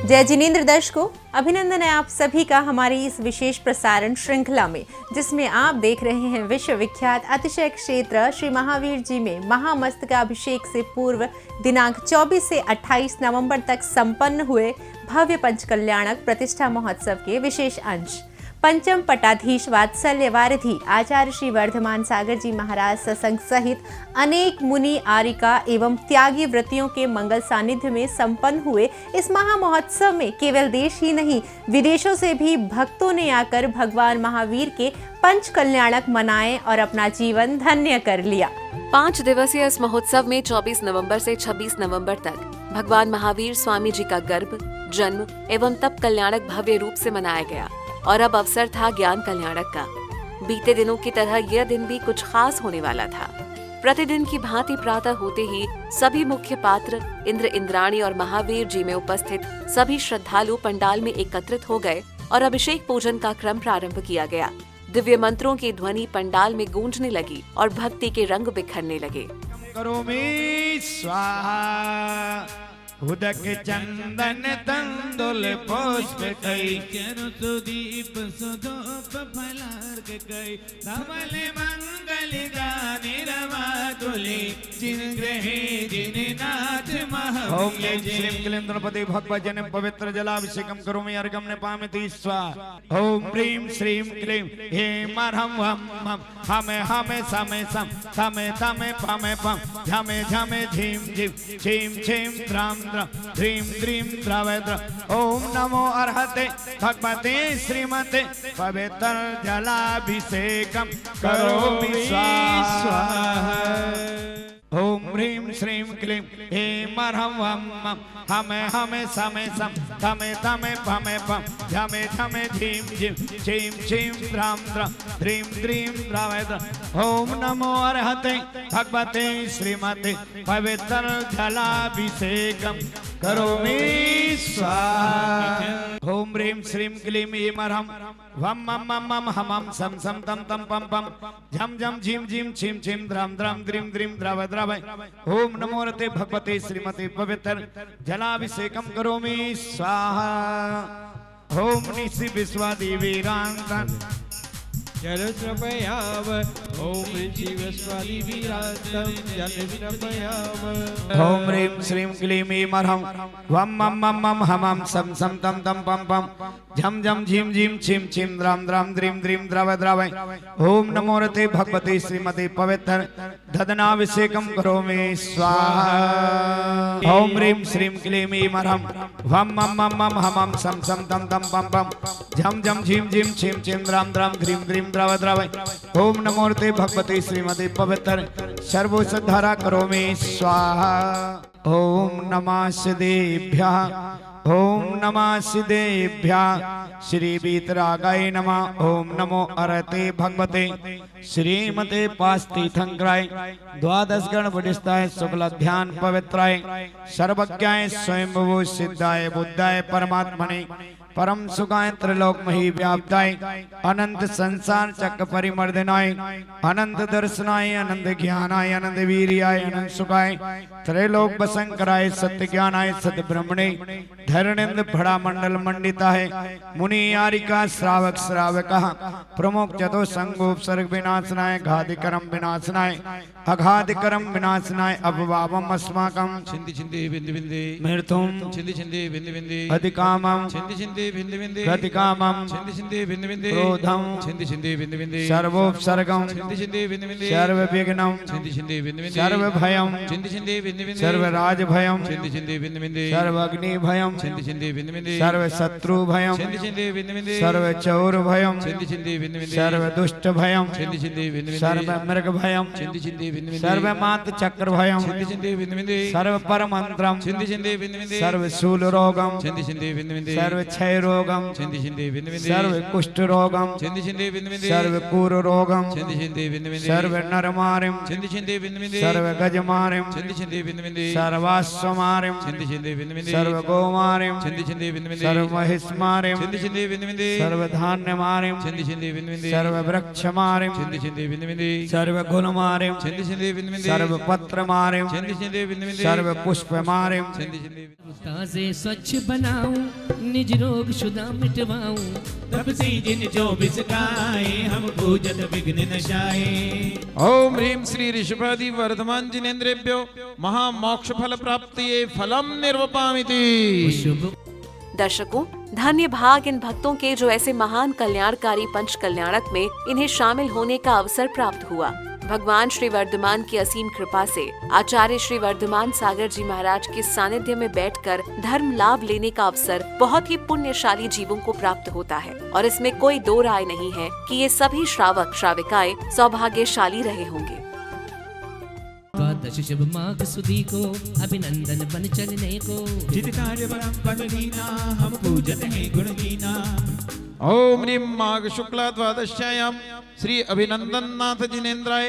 जय जिनेंद्र दर्शकों, अभिनंदन है आप सभी का हमारी इस विशेष प्रसारण श्रृंखला में, जिसमें आप देख रहे हैं विश्व विख्यात अतिशय क्षेत्र श्री महावीर जी में महामस्तकाभिषेक से पूर्व दिनांक 24 से 28 नवंबर तक संपन्न हुए भव्य पंचकल्याणक प्रतिष्ठा महोत्सव के विशेष अंश। पंचम पटाधीश वात्सल्य वारिधि आचार्य श्री वर्धमान सागर जी महाराज सत्संग सहित अनेक मुनि आरिका एवं त्यागी व्रतियों के मंगल सानिध्य में संपन्न हुए इस महा महोत्सव में केवल देश ही नहीं, विदेशों से भी भक्तों ने आकर भगवान महावीर के पंच कल्याणक मनाए और अपना जीवन धन्य कर लिया। 5 दिवसीय इस महोत्सव में 24 नवंबर से 26 नवंबर तक भगवान महावीर स्वामी जी का गर्भ, जन्म एवं तप कल्याणक भव्य रूप से मनाया गया और अब अवसर था ज्ञान कल्याणक का। बीते दिनों की तरह यह दिन भी कुछ खास होने वाला था। प्रतिदिन की भांति प्रातः होते ही सभी मुख्य पात्र इंद्र, इंद्राणी और महावीर जी में उपस्थित सभी श्रद्धालु पंडाल में एकत्रित हो गए और अभिषेक पूजन का क्रम प्रारंभ किया गया। दिव्य मंत्रों की ध्वनि पंडाल में गूंजने लगी और भक्ति के रंग बिखरने लगे। करोमि स्वाहा उदक चंदन तंदुल पुष्प कई चरु सुदीप सुधूप फलार्क कई धवल मंगल गाने रवा तुले जिन ग्रहे जिन नाथ महा। ओम श्रीं क्लीं गणपति भगवत जन पवित्र जलाभिषेकम करोमि अर्घम नेपामिति स्वाहा। ओम ह्रीं श्रीं क्लीं हेम ह्रम हम हमें हमें समे सम थमे थमे पमे पम झमे झमे झीम झीम छीम छीम द्राम ध्रीं द्रीं द्रवद्र। ओम नमो अर्हते भगवते श्रीमते पवित्र जलाभिषेकम करोमि स्वाहा। ओम ह्रीं श्रीं क्लीं हेम ह्रम हम हमें हमें समे सम थमे थमे पमे पम झमे झमे झीम झीम छीम छीम द्राम द्रम ध्रीं द्रीं द्रवद्र। ओम नमो अर्हते भगवते श्रीमते पवित्र जलाभिषेकम करोमि स्वाहा। ओम ह्रीं श्रीं क्लीं ऐं ह्रम वम मम मम मम हमम सम सम तम तम पम पम झम झम झीम झीम छीम छीम द्राम द्राम द्रीं द्रीं द्रव द्रव। ओम नमो रते भगवते श्रीमते पवित्र जलाभिषेकम करोमि स्वाहा। ओम निशि विश्वा देवीरांतन जलत्रपयाव ओम शिवस्वादिवीरांतम जलत्रपयाव। ओम ह्रीं श्रीं क्लीं ऐं ह्रम वम मम मम मम हमम सम सम तम तम पम पम झम झम झीम झीम छीम छीम द्राम द्राम द्रीं द्रीं द्रव द्रव। ओम नमो रते भगवते श्रीमते पवित्र ददनाभिषेकम करोमि स्वाहा। ओम ह्रीं श्रीं क्लीं ऐं ह्रम वम मम मम मम हमम सम सम तम तम पम पम झम झम झीम झीम छीम छीम द्राम द्राम द्रीं द्रीं द्रव द्रव। ओम नमो रते भगवते श्रीमते पवित्र सर्वोषधारा करोमि स्वाहा। ओम नमः सिद्धेभ्यः ओम नमः सिद्धेभ्यः श्री वीतरागाय नमः। ओम नमो अरते भगवते श्रीमते पास्तीर्थंकराय द्वादश गण वरिष्ठाय शुक्ल ध्यान पवित्राय सर्वज्ञाय स्वयंभुव सिद्धाय बुद्धाय परमात्मने परम सुखाय त्रिलोक मही व्याप्ताय अनंत संसार चक्र परिमर्दनाय अनंत दर्शनाय अनंत ज्ञानाय अनंत वीर्याय अनंत सुखाय त्रैलोक वसंकराय सत्य ज्ञानाय सत्य ब्रह्मणे धरणेन्द्र भड़ा मंडल मंडिताय मुनि आरिका श्रावक श्रावकः प्रमुख चतुः संगोपसर्ग विनाशनाय घातिकरम विनाशनाय अघातिकरम विनाशनाय अपवावम अस्माकं छिंदी छिंदी बिंदी बिंदी मृत्युम छिंदी छिंदी बिंदी बिंदी अधिकामं छिंदी छिंदी बिंदी बिंदी गतिकामं छिंदी छिंदी बिंदी बिंदी क्रोधं छिंदी छिंदी बिंदी बिंदी सर्वोपसर्गं छिंदी छिंदी बिंदी बिंदी सर्वविघ्नं छिंदी छिंदी बिंदी बिंदी सर्वभयं छिंदी छिंदी बिंदी बिंदी सर्वराजभयं छिंदी छिंदी बिंदी बिंदी सर्वअग्निभयं छिंदी छिंदी बिंदी बिंदी सर्वशत्रुभयं छिंदी छिंदी बिंदी बिंदी सर्वचौरभयं छिंदी छिंदी बिंदी बिंदी सर्वदुष्टभयं छिंदी छिंदी बिंदी बिंदी सर्वमृगभयं छिंदी छिंदी बिंदी बिंदी सर्वमातचक्रभयं छिंदी छिंदी बिंदी बिंदी सर्वपरमन्त्रं छिंदी छिंदी बिंदी बिंदी सर्वशूलरोगं छिंदी छिंदी बिंदी बिंदी सर्वक्षय क्षय रोगम छिंदी छिंदी बिंदी बिंदी सर्व कुष्ठ रोगम छिंदी छिंदी बिंदी बिंदी सर्व कूर रोगम छिंदी छिंदी बिंदी बिंदी सर्व नरमारिम छिंदी छिंदी बिंदी बिंदी सर्व गजमारिम छिंदी छिंदी बिंदी बिंदी सर्वास्वमारिम छिंदी छिंदी बिंदी बिंदी सर्व गौमारिम छिंदी छिंदी बिंदी बिंदी सर्व महिष्मारिम छिंदी छिंदी बिंदी बिंदी सर्व धान्यमारिम छिंदी छिंदी बिंदी बिंदी सर्व वृक्षमारिम छिंदी छिंदी बिंदी बिंदी सर्व गुणमारिम छिंदी छिंदी बिंदी बिंदी सर्व पत्रमारिम छिंदी छिंदी बिंदी बिंदी सर्व पुष्पमारिम छिंदी छिंदी ताजे स्वच्छ बनाऊं निज रोग शुदा मिटवाऊं तब से जिन 24 गाए हम पूजत विघ्न नशाए। ओम ह्रीं श्री ऋषभादि वर्धमान जिनेन्द्रेभ्यो महामोक्ष फल प्राप्तिये फलम निर्वपामिति। शुभ दर्शकों, धन्य भाग इन भक्तों के जो ऐसे महान कल्याणकारी पंच कल्याणक में इन्हें शामिल होने का अवसर प्राप्त हुआ। भगवान श्री वर्धमान की असीम कृपा से आचार्य श्री वर्धमान सागर जी महाराज के सानिध्य में बैठकर धर्म लाभ लेने का अवसर बहुत ही पुण्यशाली जीवों को प्राप्त होता है और इसमें कोई दो राय नहीं है कि ये सभी श्रावक श्राविकाएं सौभाग्यशाली रहे होंगे। द्वादश शुभ माघ सुदी को अभिनंदन बन चलने को जित कार्य परम पद दीना हम पूजत हैं गुण दीना। ओम ह्रीं माघ शुक्ला द्वादश्यायाम श्री अभिनंदन नाथ जिनेन्द्राय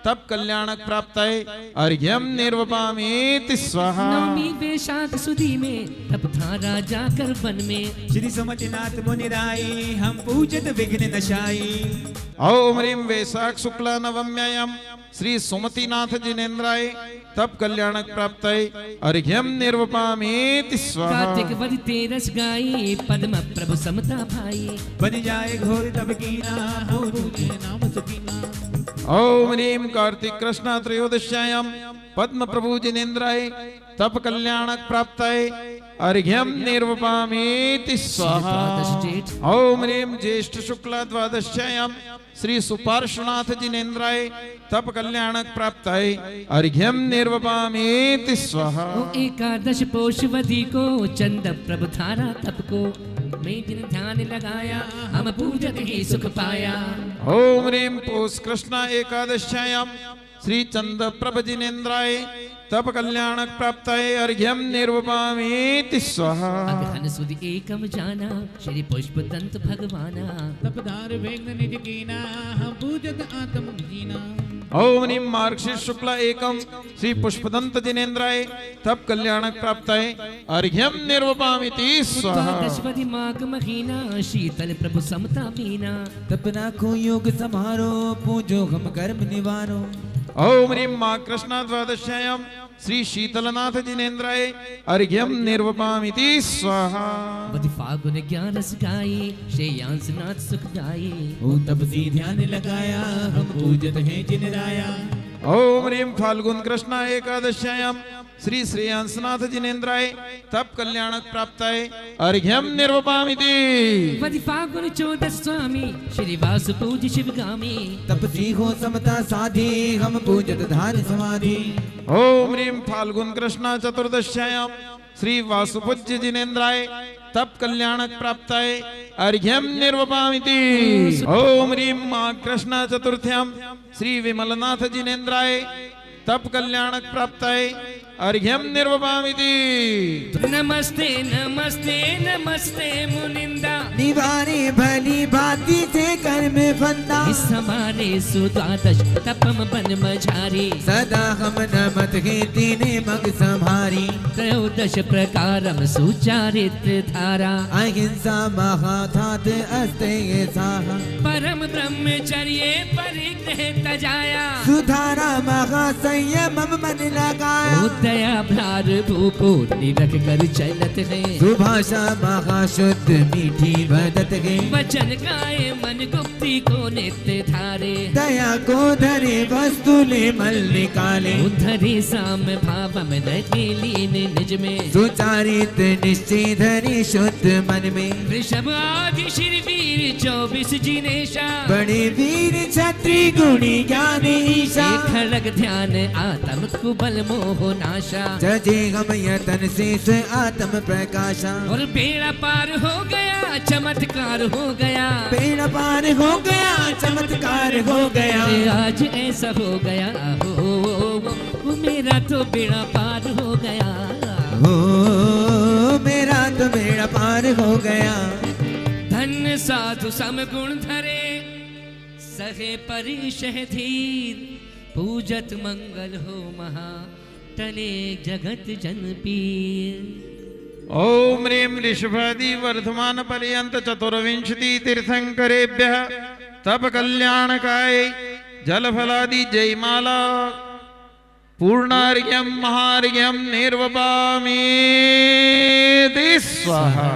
तप कल्याणक प्राप्ताय अर्घ्यम निर्वपामीति स्वाहा। नवमी वैशाख सुदी में तप धारा जाकर वन में श्री समझनाथ मुनिराय हम पूजत विघ्न नशाई। ओम ह्रीं वैशाख शुक्ला नवम्यायाम श्री सुमतिनाथ जिनेन्द्राय तप कल्याणक प्राप्ताय अर्घ्यम निर्वपामीति स्वाहा। कार्तिक वद तेरस गाई पद्म प्रभु समता भाई बन जाए घोर तब कीना हो तुझे नाम सकीना। ओम ह्रीं कार्तिक कृष्ण त्रयोदश्यायाम पद्म प्रभु जिनेन्द्राय तप कल्याणक प्राप्ताय अर्घ्यम निर्वपामीति स्वाहा। ओम ह्रीं ज्येष्ठ शुक्ला द्वादश्यायाम श्री सुपार्श्वनाथ जिनेन्द्राय तप कल्याणक प्राप्ताय अर्घ्यम निर्वपामीति स्वाहा। एकादश पोषवती को चंद प्रभु थारा तप को मैं दिन ध्यान लगाया हम पूजत ही सुख पाया। ओम ह्रीं पौष कृष्ण एकादश्यायाम श्री चंद प्रभ जिनेन्द्राय तप कल्याणक प्राप्ताय अर्घ्यम निर्वपामीति स्वाहा। अगहन सुद एकम जाना श्री पुष्प दंत भगवाना तपदार विघ्न निज कीना हम पूजत आत्म जीना। ओम ह्रीं मार्गशीर्ष शुक्ला एकम श्री पुष्पदंत जिनेन्द्राय तप कल्याणक प्राप्ताय अर्घ्यम निर्वपामीति स्वाहा। द्वादशवदी माघ महीना शीतल प्रभु समता मीना तपना को योग समारो पूजो हम कर्म निवारो। ओम ह्रीं माघ कृष्ण द्वादश्यायाम श्री शीतलनाथ जिनेन्द्राय अर्घ्यम निर्वपामीति स्वाहा। वदी फागुन ग्यारस गाई श्रेयांस नाथ सुखदाई हो तब से ध्यान लगाया हम पूजत हैं जिन राया। ओम ह्रीं फाल्गुन कृष्ण एकादश्यायाम श्री श्रेयांसनाथ जिनेन्द्राय तप कल्याणक प्राप्ताय अर्घ्यम निर्वपामीति। वदी फागुन चौदस स्वामी श्री वासु पूज शिवगामी तपसी हो समता साधी हम पूजत धार समाधि। ओम ह्रीं फाल्गुन कृष्ण चतुर्दश्यायाम श्री वासुपूज्य जिनेन्द्राय तप कल्याणक प्राप्ताय अर्घ्यम निर्वपामीति। ओम ह्रीं माघ कृष्ण चतुर्थ्याम श्री विमलनाथ जिनेन्द्राय तप कल्याणक प्राप्ताय अर्घ्यम निर्वपामीति। नमस्ते नमस्ते नमस्ते मुनिंदा निवारे भली भांति से कर्म फंदा। इस हमारे सुद्वादश तपम बन मझारी सदा हम नमत के तीने मग संभारी। त्रयोदश प्रकारम सुचारित धारा अहिंसा महाथात अस्ते साहा। परम ब्रह्मचर्य परिग्रह तजाया सुधारा महासंयम मन लगाया। दया भ्रार भूको निरख कर चलत है सुभाषा महाशुद्ध मीठी बदत है। वचन गाए मन गुप्ती को नित्य धारे दया को धरे वस्तु ले मल निकाले। उधरे साम भाव में रखे लीन निज में सुचारित निश्चय धरे शुद्ध मन में। वृषभ आदि श्री वीर 24 जिनेशा बड़े वीर छत्री गुणी ज्ञानी ईशा। खड़ग ध्यान आत्म कुबल मोह नाशा जजे हम यतन शेष आत्म प्रकाशा। और बेड़ा पार हो गया चमत्कार हो गया। बेड़ा पार हो गया चमत्कार हो गया। अरे आज ऐसा हो गया हो मेरा तो बेड़ा पार हो गया। हो मेरा तो बेड़ा पार पार हो गया। धन्य साधु समगुण धरे, सहे परिशह धीर, पूजत मंगल हो महा, टले जगत जन पीर। ओम ह्रीं ऋषभादि वर्धमान पर्यंत चतुर्विंशति तीर्थंकरेभ्यः तप कल्याणकाय जलफलादि जयमाला पूर्णार्घ्यं महार्घ्यं निर्वपामि स्वाहा।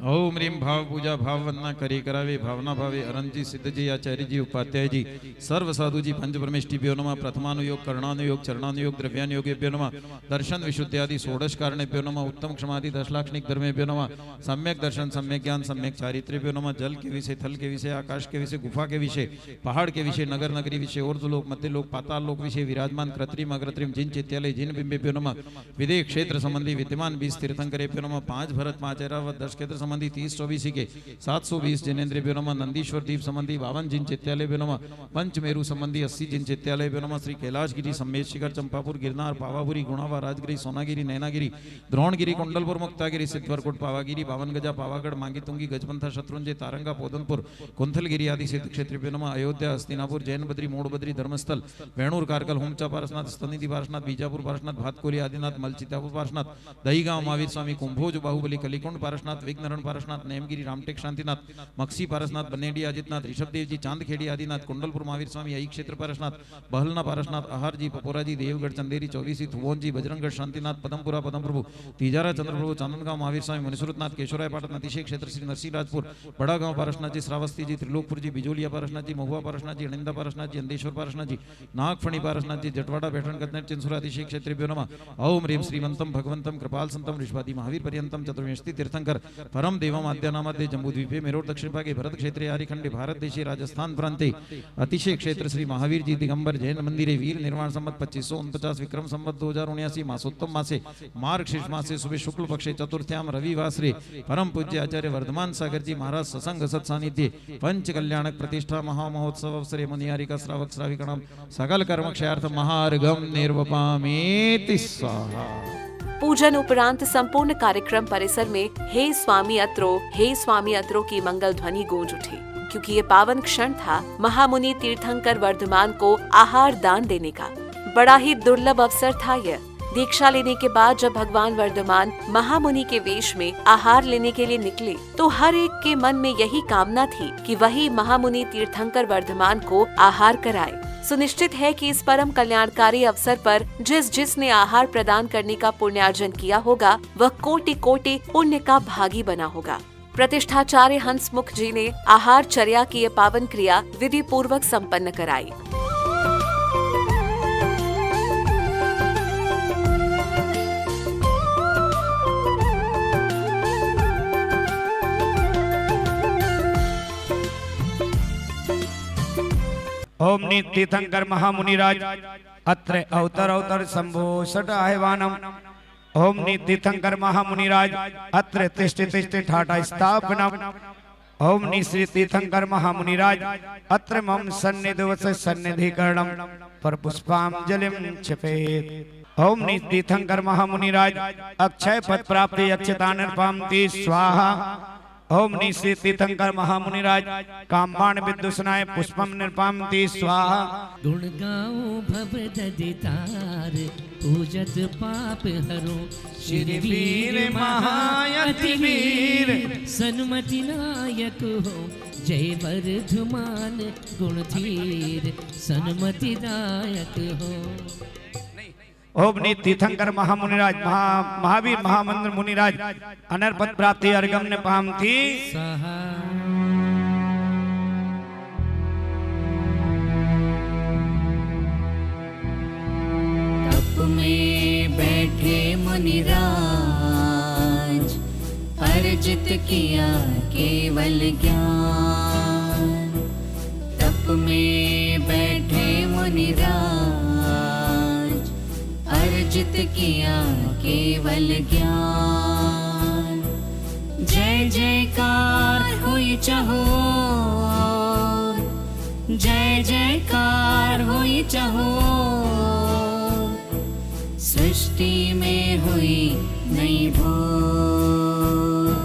ओम ह्रीं भाव पूजा भाव वंदना करी करावे भावना भावे अरंत जी सिद्ध जी आचार्य जी उपाध्याय जी सर्व साधु जी पंच परमेष्टिभ्यो नमः। प्रथमानुयोग कर्णानुयोग चरणानुयोग द्रव्यानुयोगेभ्यो नमः। दर्शन विशुद्ध्यादि षोडश कारणेभ्यो नमः। उत्तम क्षमादि दशलाक्षणिक धर्मेभ्यो नमः। सम्यक दर्शन सम्यक ज्ञान सम्यक चारित्र्यभ्यो नमः। जल के विषय थल के विषय आकाश के विषय गुफा के विषय पहाड़ के विषय नगर नगरी विषय ऊर्ध्वलोक मध्यलोक पाताल लोक विषय विराजमान कृत्रिम अग्रत्रिम जिन चित्यालय जिन बिंबेभ्यो नमः। विदेह क्षेत्र संबंधी विद्यमान 20 तीर्थंकरेभ्यो नमः। 5 भरत 5 ऐरावत 10 क्षेत्र संबंधी 30-24 के 720 जिनेन्द्रियभ्यो नमः। नंदीश्वर दीप संबंधी 52 जिन चित्यालयभ्यो नमः। पंचमेरु संबंधी 80 जिन चित्यालयभ्यो नमः। श्री कैलाशगिरी सम्मेद शिखर चंपापुर गिरनार पावापुरी गुणावा राजगिरी सोनागिरी नैनागिरी द्रोणगिरी कुंडलपुर मुक्तागिरी सिद्धवरकोट पावागिरी बावन गजा पावागढ़ मांगीतुंगी गजपंथा शत्रुंजय तारंगा पोदनपुर कुंथलगिरी आदि सिद्ध क्षेत्रेभ्यो नमः। अयोध्या हस्तिनापुर जैन बद्री मोड़ बद्री धर्मस्थल वेणूर कारकल होमचा पारसनाथ स्तनिधि पारसनाथ बीजापुर पारसनाथ भातकोली आदिनाथ मलचितापुर पारसनाथ दहीगांव महावीर स्वामी कुंभोज बाहुबली कलिकुंड पारसनाथ विघ्नरण पारसनाथ नेमगिरी रामटेक शांतिनाथ मक्सी पारसनाथ बनेडी आदित्यनाथ ऋषभदेव जी चांदखेड़ी आदिनाथ कुंडलपुर महावीर स्वामी आई क्षेत्र पारसनाथ बहलना पारसनाथ आहार जी पपोरा जी देवगढ़ चंदेरी चौबीसी थुवोन जी बजरंगगढ़ शांतिनाथ पदमपुरा पदमप्रभु तीजारा चंद्रप्रभु चांदनगांव महावीर स्वामी मुनिसुरतनाथ केशवराय पाटन अतिशय क्षेत्र श्री नरसिंहराजपुर बड़ा गांव पारसनाथ जी श्रावस्ती जी त्रिलोकपुर जी बिजोलिया पारसनाथ जी महुआ पारसनाथ जी अनिंदा पारसनाथ जी अंदेश्वर पारसनाथ जी नागफणी पारसनाथ जी जटवाड़ा बैठन कदनेट चिंसुरा अतिशय क्षेत्रेभ्यो नमः। ओम ह्रीं श्रीमंतम भगवंतम कृपाल संतम ऋषभादि महावीर पर्यंतम चतुर्विंशति तीर्थंकर परम देवम आद्यानामध्य जम्बूद्वीपे मेरोड दक्षिण भागे भरत क्षेत्रे आर्यखंडे भारत देशे राजस्थान प्रांते अतिशय क्षेत्र श्री महावीर जी दिगंबर जैन मंदिरे वीर निर्माण संवत 2549 विक्रम संवत 2079 मासोत्तम मासे मार्गशीर्ष मासे सुबह शुक्ल पक्षे चतुर्थ्याम रविवासरे परम पूज्य आचार्य वर्धमान सागर जी महाराज सत्संग सत सानिध्य पंच कल्याणक प्रतिष्ठा महामहोत्सव अवसरे मुनियारिका श्रावक श्राविकाणां सकल कर्म क्षयार्थ महार्घम निर्वपामेति स्वाहा। पूजन उपरांत संपूर्ण कार्यक्रम परिसर में हे स्वामी अत्रो की मंगल ध्वनि गूंज उठी, क्योंकि ये पावन क्षण था महामुनि तीर्थंकर वर्धमान को आहार दान देने का। बड़ा ही दुर्लभ अवसर था यह। दीक्षा लेने के बाद जब भगवान वर्धमान महामुनि के वेश में आहार लेने के लिए निकले, तो हर एक के मन में यही कामना थी कि वही महामुनि तीर्थंकर वर्धमान को आहार कराए। सुनिश्चित है कि इस परम कल्याणकारी अवसर पर जिसने आहार प्रदान करने का पुण्यार्जन किया होगा, वह कोटि कोटि पुण्य का भागी बना होगा। प्रतिष्ठाचार्य हंसमुख जी ने आहार चर्या की यह पावन क्रिया विधि पूर्वक संपन्न कराई। ओम तीर्थंकर महामुनिराज अत्र अवतर शंभो षट आह्वानम। ओम तीर्थंकर महामुनिराज अत्र तिष्ठ ठाटा स्थापनम। ओम श्री तीर्थंकर महामुनिराज अत्र मम सन्निधिवस सन्निधिकरणम पर पुष्पांजलिम क्षपेत। ओम तीर्थंकर महामुनिराज अक्षय पद प्राप्ति अक्षतान पामति स्वाहा। ओम श्री तीर्थंकर महामुनिराज कामबाण विद्युषनाय पुष्पम निर्पामति स्वाहा। गुण गाओ भव ददितार पूजत पाप हरो श्रीवीर महायति वीर सन्मति नायक हो जय वर्धमान गुणधीर सन्मति नायक हो। ओम तीर्थंकर महामुनिराज महावीर महामंत्र मुनिराज अनर्पद प्राप्ति अर्गम ने पाम थी स्वाहा। तप में बैठे मुनिराज अर्जित किया केवल ज्ञान। तप में बैठे मुनिराज अर्जित किया केवल ज्ञान। जय जयकार हुई चहुओर, जय जयकार हुई चहुओर। सृष्टि में हुई नई भोर,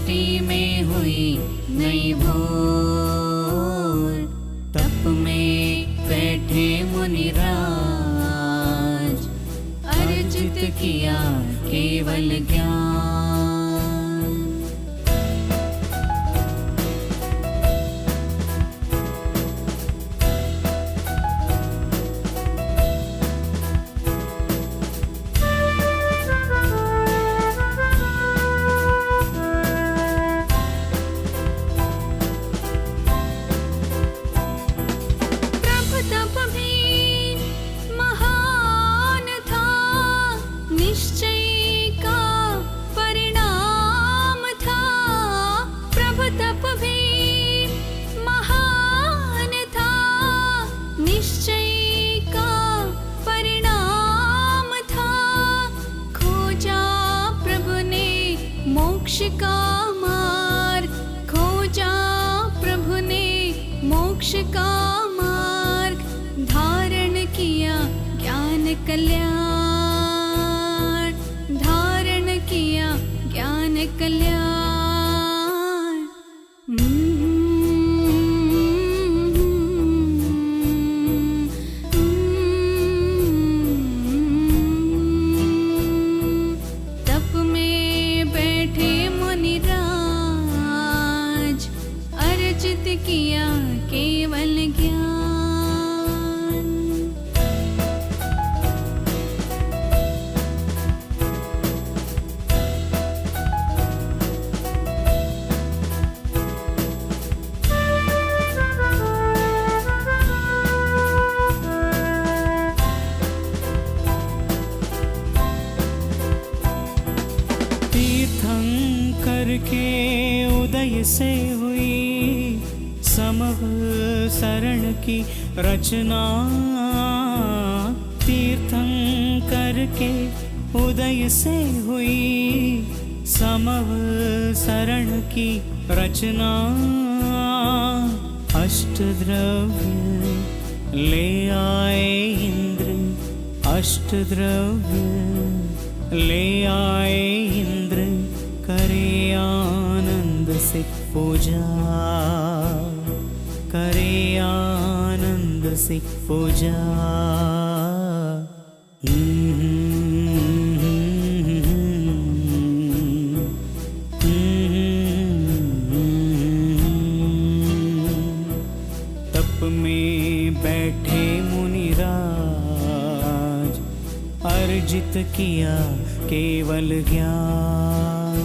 सृष्टि में हुई नई भोर। तप में बैठे मुनिराज, अर्जित किया केवल ज्ञान। प्रभु तप भी महान था, निश्चय का परिणाम था। प्रभु तप भी महान था, निश्चय का परिणाम था। खोजा प्रभु ने मोक्ष का मार्ग, खोजा प्रभु ने मोक्ष का मार्ग। धारण किया ज्ञान कल्याण, धारण किया ज्ञान कल्याण। तप में बैठे मुनिराज, अर्जित किया केवल ज्ञान। तीर्थंकर के उदय से हुई समवसरण की रचना। तीर्थंकर के उदय से हुई समवसरण की रचना। अष्टद्रव्य ले आए इंद्र, अष्टद्रव्य ले आए इंद्र, करे आनंद से पूजा, करे आनंद से पूजा। तप में बैठे मुनिराज, अर्जित किया केवल ज्ञान।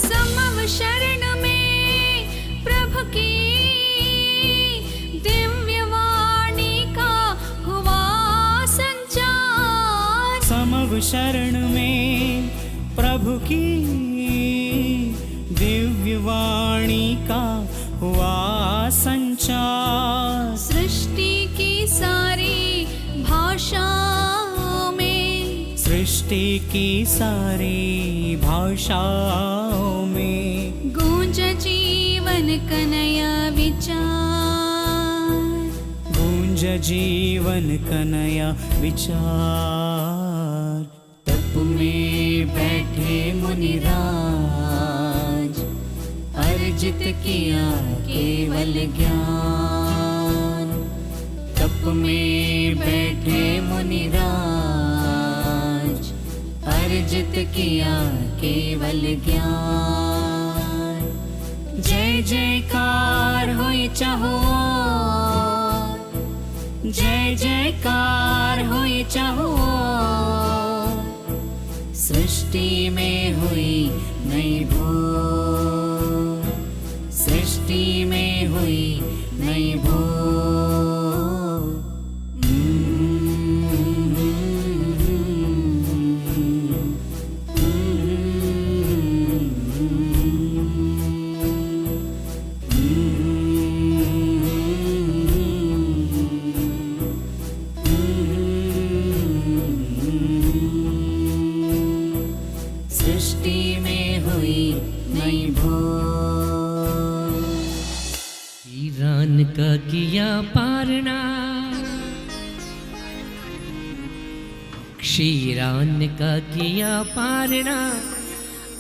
समव शरण में प्रभु की दिव्य वाणी का हुआ संचार। समव शरण में प्रभु की दिव्य वाणी का हुआ संचार। सृष्टि की सारी भाषाओं में, सृष्टि की सारी भाषाओं में गूंज जीवन कनया विचार। गूंज जीवन कनया विचार। तप में बैठे मुनिराज, अर्जित किया केवल ज्ञान। तप में बैठे मुनिराज, अर्जित किया केवल ज्ञान। जय जयकार होई चाहो, जय जयकार होई चाहो। सृष्टि में हुई नई भोर, सृष्टि में हुई नई भोर। क्षीरान का किया पारना, क्षीरान का किया पारना,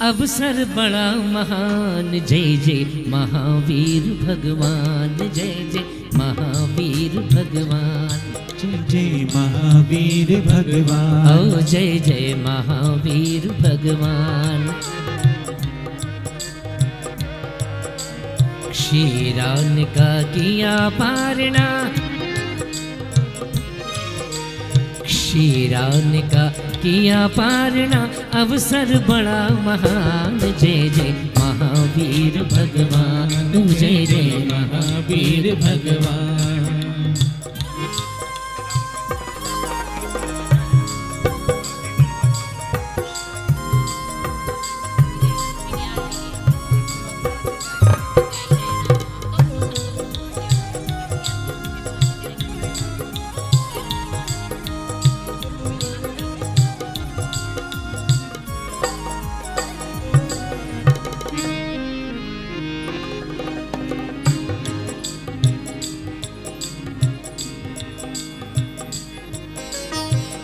अवसर बड़ा महान। जय जय महावीर भगवान, जय जय महावीर भगवान, जय जय महावीर भगवान। ओ जय जय महावीर भगवान। क्षीरान का किया पारना, क्षीरान का किया पारना, अवसर बड़ा महान। जय जय महावीर भगवान, जय जय महावीर भगवान।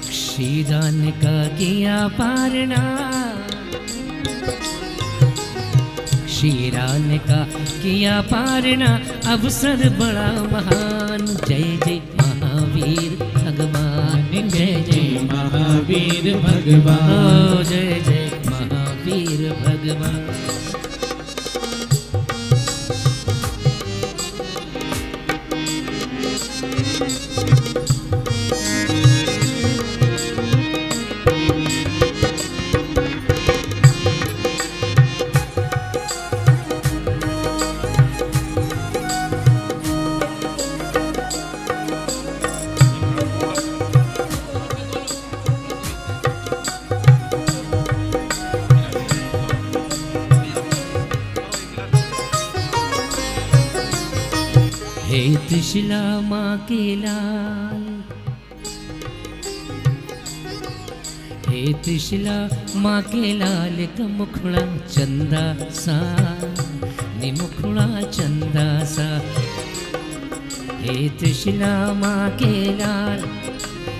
क्षीरान का किया पारना, क्षीरान का किया पारना, अवसर बड़ा महान। जय जय महावीर भगवान, जय जय महावीर भगवान। ओ जय जय महावीर भगवान। हे त्रिशिला माँ के लाल, हे त्रिशिला माँ के लाल का मुखड़ा चंदा सा, निमुखड़ा चंदा सा। हे त्रिशिला माँ के लाल,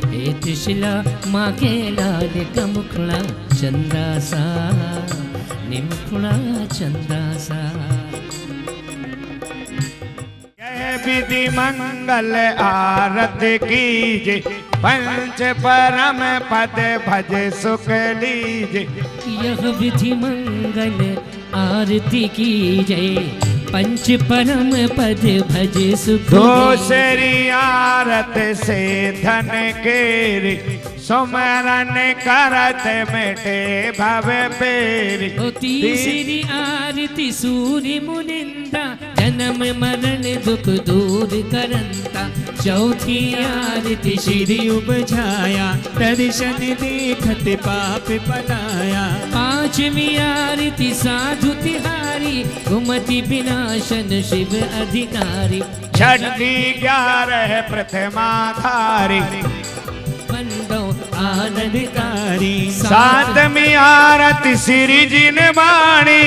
हे त्रिशिला माँ के लाल का मुखड़ा चंदा सा, निमुखड़ा चंदा सा। विधि मंगल आरती कीजे, पंच परम पद भज सुख लीजे। यह विधि मंगल आरती की जय, पंच परम पद भज सुख। दूसरी आरत से धन केरी, सुमरन करत मिटे भव पेरी। तीसरी आरती सूर्य मुनिंदा, जन्म मरण दुख दूर करंता। चौथी आरती श्री उपजाया, दर्शन देखत पाप पलाया। पांचवी आरती साधु तिहारी, कुमति विनाशन शिव अधिकारी। छठी 11 प्रथमाधारी, बंदो आनंदकारी। सातवीं आरती श्री जिन वाणी,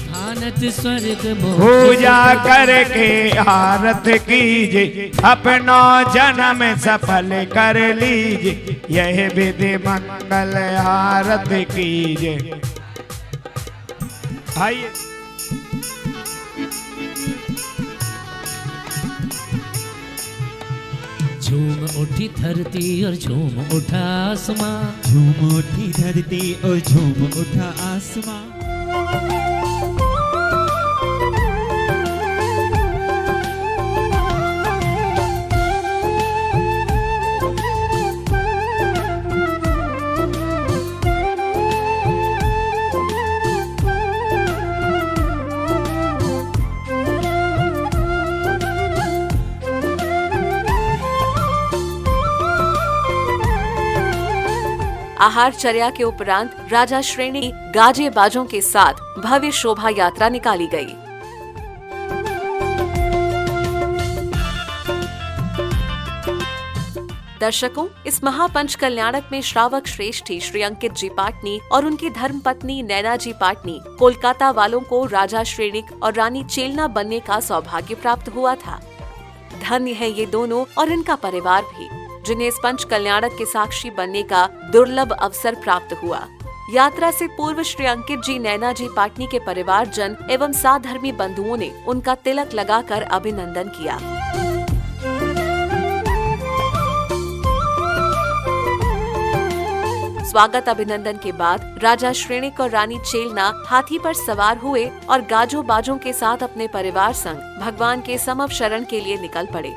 भानत स्वर्ग मोक्ष। पूजा करके आरत कीजे, अपनो जन्म सफल कर लीजे। यह विधि मंगल आरत कीजे। आइए झूम उठी धरती और झूम उठा आसमां, झूम उठी धरती और झूम उठा आसमां। आहारचर्या के उपरांत राजा श्रेणी गाजे बाजों के साथ भव्य शोभा यात्रा निकाली गई। दर्शकों, इस महापंच कल्याणक में श्रावक श्रेष्ठी श्री अंकित जी पाटनी और उनकी धर्मपत्नी नैना जी पाटनी कोलकाता वालों को राजा श्रेणिक और रानी चेलना बनने का सौभाग्य प्राप्त हुआ था। धन्य है ये दोनों और इनका परिवार भी, जिन्हें इस पंच कल्याणक के साक्षी बनने का दुर्लभ अवसर प्राप्त हुआ। यात्रा से पूर्व श्री अंकित जी नैना जी पाटनी के परिवारजन एवं साधर्मी बंधुओं ने उनका तिलक लगाकर अभिनंदन किया। स्वागत अभिनंदन के बाद राजा श्रेणिक और रानी चेलना हाथी पर सवार हुए और गाजों बाजों के साथ अपने परिवार संग भगवान के समव शरण के लिए निकल पड़े।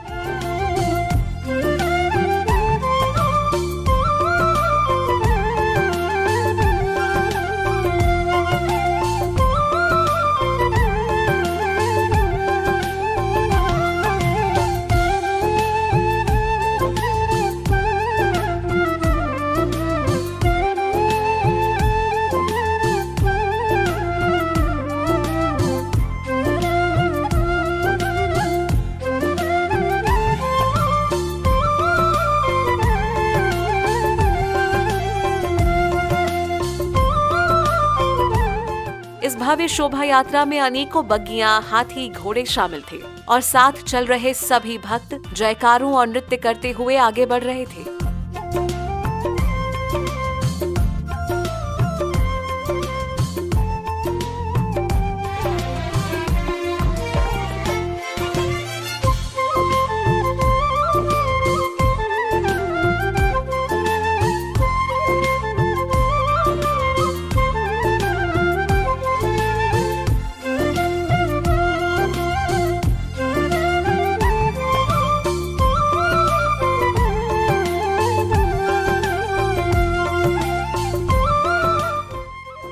इस भव्य शोभा यात्रा में अनेकों बग्गियां, हाथी, घोड़े शामिल थे और साथ चल रहे सभी भक्त जयकारों और नृत्य करते हुए आगे बढ़ रहे थे।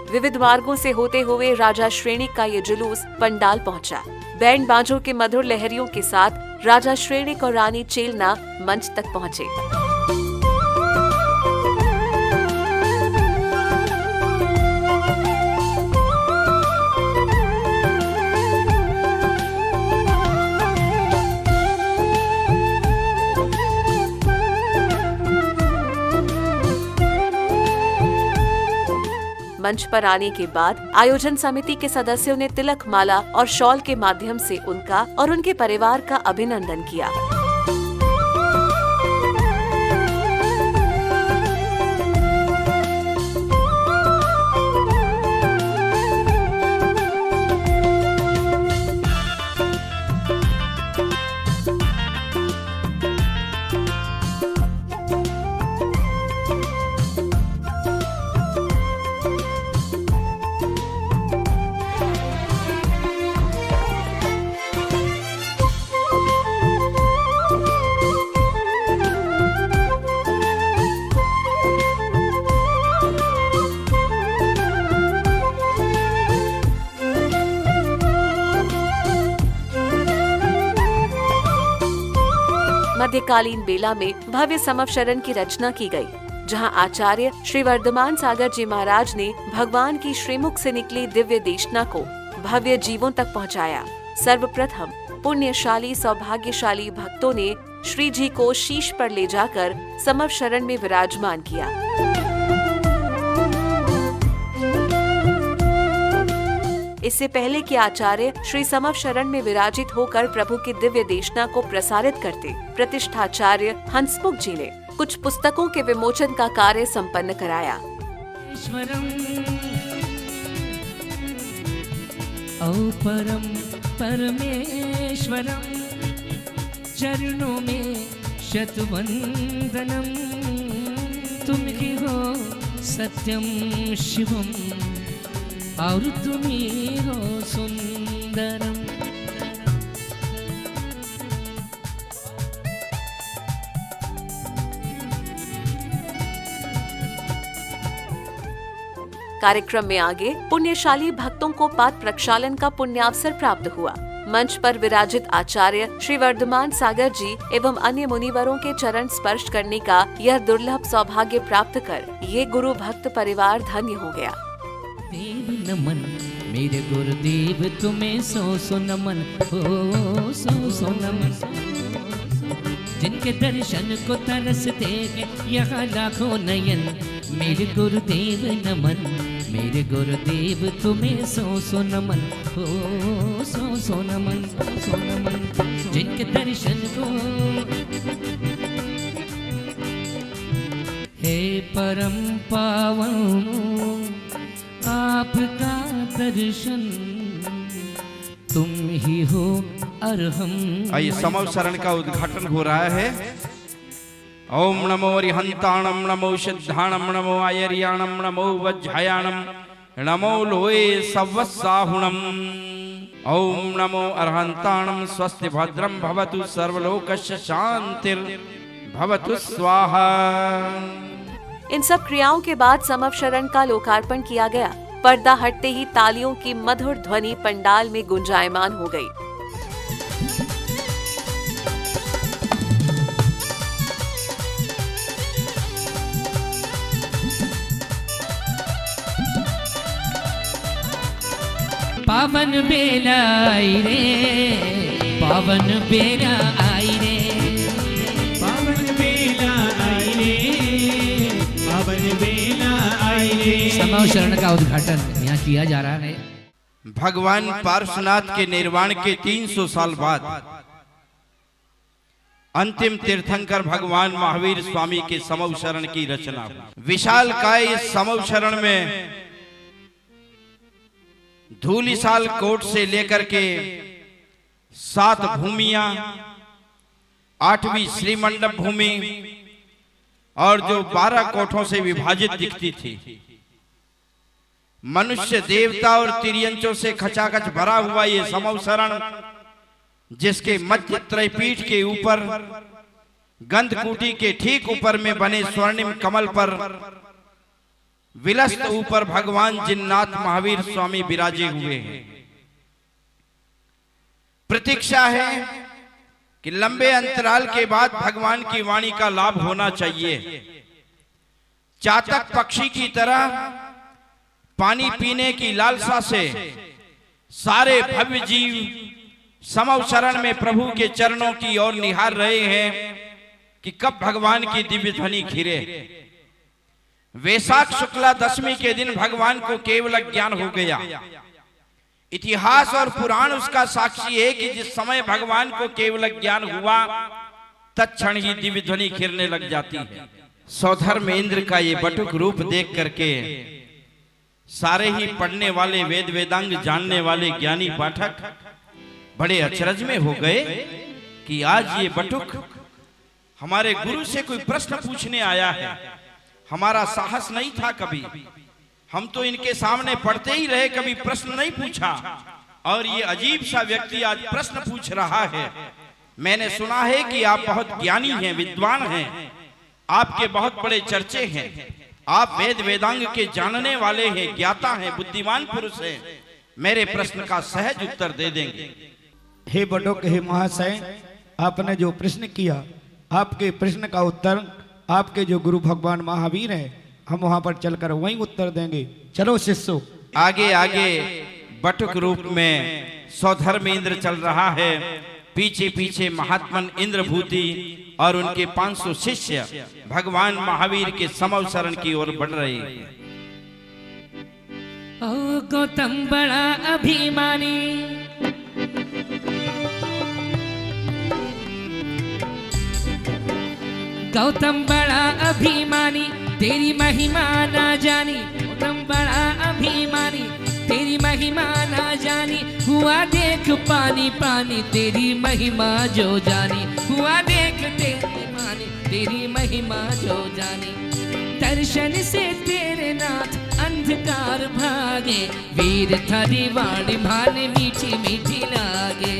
विविध मार्गों से होते हुए राजा श्रेणिक का ये जुलूस पंडाल पहुंचा। बैंड बाजों के मधुर लहरियों के साथ राजा श्रेणिक और रानी चेलना मंच तक पहुंचे। मंच पर आने के बाद आयोजन समिति के सदस्यों ने तिलक माला और शॉल के माध्यम से उनका और उनके परिवार का अभिनंदन किया। मध्यकालीन बेला में भव्य समव शरण की रचना की गई, जहां आचार्य श्री वर्धमान सागर जी महाराज ने भगवान की श्रीमुख से निकली दिव्य देशना को भव्य जीवों तक पहुंचाया। सर्वप्रथम पुण्यशाली सौभाग्यशाली भक्तों ने श्री जी को शीश पर ले जाकर समव शरण में विराजमान किया। इससे पहले कि आचार्य श्री समव शरण में विराजित होकर प्रभु की दिव्य देशना को प्रसारित करते, प्रतिष्ठाचार्य हंसमुख जी ने कुछ पुस्तकों के विमोचन का कार्य संपन्न कराया। परम परमेश्वरम चरणों में शतवंदनम, तुम ही हो सत्यम शिवम और तुम ही हो सुंदरम। कार्यक्रम में आगे पुण्यशाली भक्तों को पाद प्रक्षालन का पुण्यावसर प्राप्त हुआ। मंच पर विराजित आचार्य श्री वर्धमान सागर जी एवं अन्य मुनिवरों के चरण स्पर्श करने का यह दुर्लभ सौभाग्य प्राप्त कर ये गुरु भक्त परिवार धन्य हो गया। देव नमन मेरे गुरुदेव तुम्हें सो सो नमन, हो सो सो नमन। जिनके दर्शन को तरसते हैं यहाँ लाखों नयन। मेरे गुरुदेव नमन, मेरे गुरुदेव तुम्हें सौ सौ नमन, हो सौ नमन, सौ नमन। जिनके दर्शन को हे परम पावन आपका दर्शन, तुम ही हो अरहम। आइए समव शरण का उद्घाटन हो रहा है। ओम नमो अरिहंताणम, नमो सिद्धाणम, नमो आयर्याणम, नमो वज्रयाणम, नमो लोए सवसाहुणम। ओम नमो अरहंताणम, स्वस्ति भद्रम भवतु, सर्वलोकस्य शांतिर् भवतु स्वाहा। इन सब क्रियाओं के बाद समव शरण का लोकार्पण किया गया। पर्दा हटते ही तालियों की मधुर ध्वनि पंडाल में गुंजायमान हो गई। पावन बेला आई रे, पावन बेला आई रे, पावन बेला आई रे, पावन बेला आई रे। समव शरण का उद्घाटन यहाँ किया जा रहा है। भगवान पार्श्वनाथ के निर्वाण के 300 साल बाद अंतिम तीर्थंकर भगवान महावीर स्वामी के समव शरण की रचना हुई। विशाल काय इस समव शरण में धूलिसाल कोट से लेकर के 7 भूमियां, 8वीं श्रीमंडप भूमि और जो 12 कोठों से विभाजित दिखती थी। मनुष्य, देवता और तिर्यंचों से खचाखच भरा हुआ ये समव शरण, जिसके मध्य त्रैपीठ के ऊपर गंधकूटी के ठीक ऊपर में बने स्वर्णिम कमल पर विलस्त ऊपर भगवान जिननाथ महावीर स्वामी विराजे हुए हैं। प्रतीक्षा है कि लंबे अंतराल के बाद भगवान की वाणी का लाभ होना चाहिए। चातक पक्षी की तरह पानी पीने की लालसा से सारे भव्य जीव समव शरण में प्रभु के चरणों की ओर निहार रहे हैं कि कब भगवान की दिव्य ध्वनि घिरे। वैशाख शुक्ला दशमी के दिन भगवान को केवल ज्ञान हो गया। इतिहास और पुराण उसका साक्षी है कि जिस समय भगवान को केवल ज्ञान हुआ तत्क्षण ही दिव्य ध्वनि घिरने लग जाती है। सौधर्म इंद्र का ये बटुक रूप देख करके सारे ही पढ़ने वाले, वेद वेदांग जानने वाले ज्ञानी पाठक बड़े अचरज में हो गए कि आज ये बटुक हमारे गुरु से कोई प्रश्न पूछने आया है। हमारा साहस नहीं था कभी, हम तो इनके सामने पढ़ते ही रहे, कभी प्रश्न नहीं पूछा, और ये अजीब सा व्यक्ति आज प्रश्न पूछ रहा है। मैंने सुना है कि आप बहुत ज्ञानी हैं, विद्वान हैं, आपके बहुत बड़े चर्चे हैं, आप वेद वेदांग के जानने वाले हैं, ज्ञाता हैं, बुद्धिमान पुरुष हैं, मेरे प्रश्न का सहज उत्तर दे देंगे। हे बटुक, हे महाशय, आपने जो प्रश्न किया, आपके प्रश्न का उत्तर आपके जो गुरु भगवान महावीर हैं, हम वहां पर चलकर वहीं उत्तर देंगे। चलो शिष्यों। आगे आगे बटुक रूप में सौधर्म इंद्र चल रहा है, पीछे पीछे महात्मन इंद्रभूति और उनके 500 शिष्य भगवान महावीर के समव शरण की ओर बढ़ रहे हैं। ओ गौतम बड़ा अभिमानी, गौतम बड़ा अभिमानी, तेरी महिमा ना जानी। गौतम बड़ा अभिमानी, तेरी महिमा ना जानी। हुआ देख पानी पानी, तेरी महिमा जो जानी। हुआ देख तेरी महिमा जो जानी। दर्शन से तेरे नाथ अंधकार भागे, वीर थारी वाणी भाने मीठी मीठी लागे।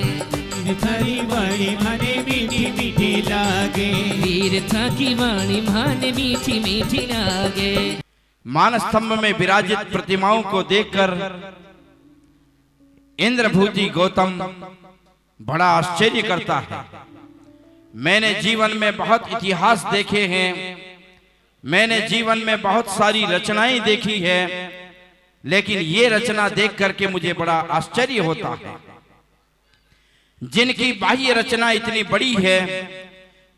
थारी वाणी भाने मीठी मीठी लागे, वीर था की वाणी भाने मीठी मीठी लागे। मानस्तंभ में विराजित प्रतिमाओं को देखकर इंद्रभूति गौतम बड़ा आश्चर्य करता है। मैंने जीवन में बहुत इतिहास देखे हैं, मैंने जीवन में बहुत सारी रचनाएं देखी है, लेकिन ये रचना देख करके मुझे बड़ा आश्चर्य होता है। जिनकी बाह्य रचना इतनी बड़ी है,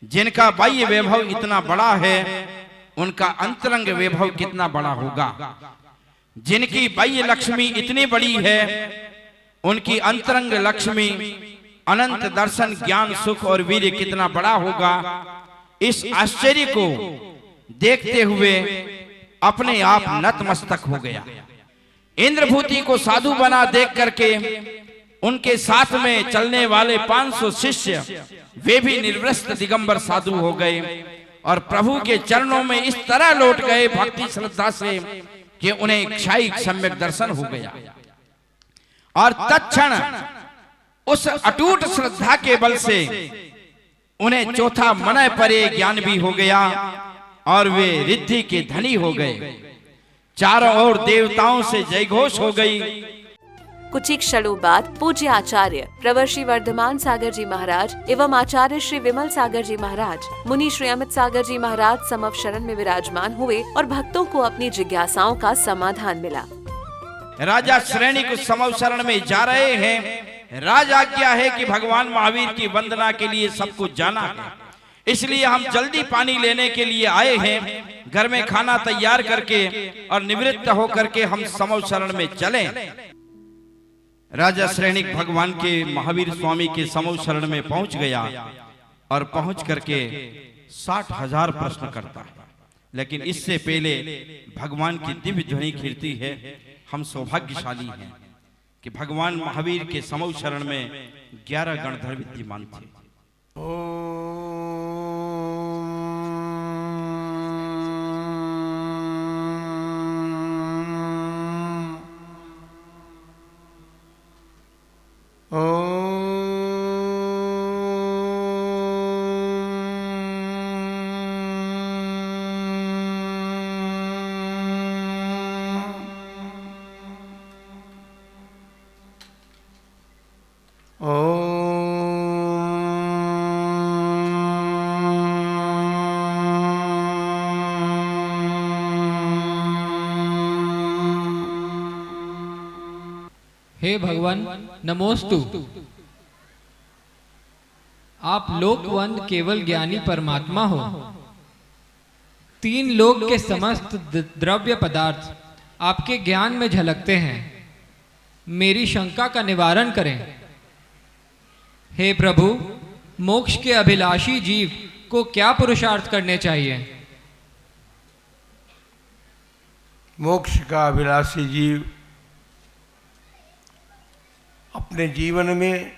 जिनका बाह्य वैभव इतना बड़ा है उनका अंतरंग वैभव कितना बड़ा होगा। जिनकी बाह्य लक्ष्मी इतनी बड़ी है उनकी अंतरंग लक्ष्मी अनंत दर्शन ज्ञान सुख और वीर्य कितना बड़ा होगा। इस आश्चर्य को देखते हुए अपने आप नतमस्तक हो गया। इंद्रभूति को साधु बना देख करके उनके साथ में चलने वाले 500 शिष्य वे भी निर्वस्त्र दिगंबर साधु हो गए और प्रभु के चरणों में इस तरह लौट गए भक्ति श्रद्धा से कि उन्हें क्षायिक सम्यक दर्शन हो गया। और तत्क्षण उस अटूट श्रद्धा के बल से उन्हें चौथा मनय परे ज्ञान भी हो गया और वे रिद्धि के धनी हो गए। चारों ओर देवताओं से जयघोष हो गई। कुछ ही क्षणों बाद पूज्य आचार्य प्रवर श्री वर्धमान सागर जी महाराज एवं आचार्य श्री विमल सागर जी महाराज, मुनि श्री अमित सागर जी महाराज समव शरण में विराजमान हुए और भक्तों को अपनी जिज्ञासाओं का समाधान मिला। राजा श्रेणी को समव शरण में जा रहे हैं। राज आज्ञा है कि भगवान महावीर की वंदना के लिए सबको जाना है, इसलिए हम जल्दी पानी लेने के लिए आए हैं। घर में खाना तैयार करके और निवृत्त होकर के हम समव शरण में चलें। राजा श्रेणी भगवान के महावीर स्वामी के समव शरण में पहुंच गया और पहुंच करके 60,000 प्रश्न करता है। लेकिन इससे पहले भगवान की दिव्य ध्वनि खिलती है। हम सौभाग्यशाली हैं कि भगवान महावीर के समव शरण में 11 गणधर विद्यमान थे। हे भगवान नमोस्तु। आप लोकवंद केवल ज्ञानी परमात्मा हो। 3 लोक के समस्त द्रव्य पदार्थ आपके ज्ञान में झलकते हैं। मेरी शंका का निवारण करें। हे प्रभु, मोक्ष के अभिलाषी जीव को क्या पुरुषार्थ करने चाहिए? मोक्ष का अभिलाषी जीव अपने जीवन में